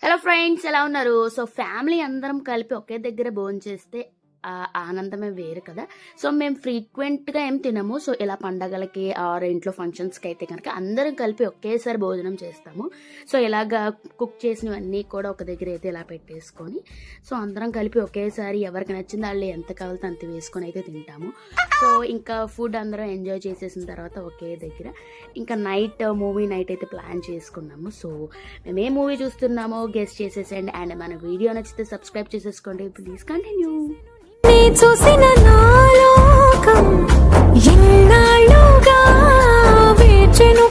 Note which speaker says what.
Speaker 1: Hello friends, ఎలా ఉన్నారు? So family అందరం కలిపి ఒకే దగ్గర భోంచేస్తే ఆ ఆనందమే వేరు కదా. సో మేము ఫ్రీక్వెంట్గా ఏం తినము. సో ఇలా పండగలకి ఆర్ ఇంట్లో ఫంక్షన్స్కి అయితే కనుక అందరం కలిపి ఒకేసారి భోజనం చేస్తాము. సో ఇలాగా కుక్ చేసినవన్నీ కూడా ఒక దగ్గర అయితే ఇలా పెట్టేసుకొని సో అందరం కలిపి ఒకేసారి ఎవరికి నచ్చింది వాళ్ళు ఎంత కావాలో అంత వేసుకొని అయితే తింటాము. సో ఇంకా ఫుడ్ అందరం ఎంజాయ్ చేసేసిన తర్వాత ఒకే దగ్గర ఇంకా మూవీ నైట్ అయితే ప్లాన్ చేసుకున్నాము. సో మేము ఏ మూవీ చూస్తున్నామో గెస్ట్ చేసేసండి. అండ్ మన వీడియో నచ్చితే సబ్స్క్రైబ్ చేసేసుకోండి. Please continue.
Speaker 2: చూసిన నాలోకం ఎన్నాళ్ళుగా వేచెను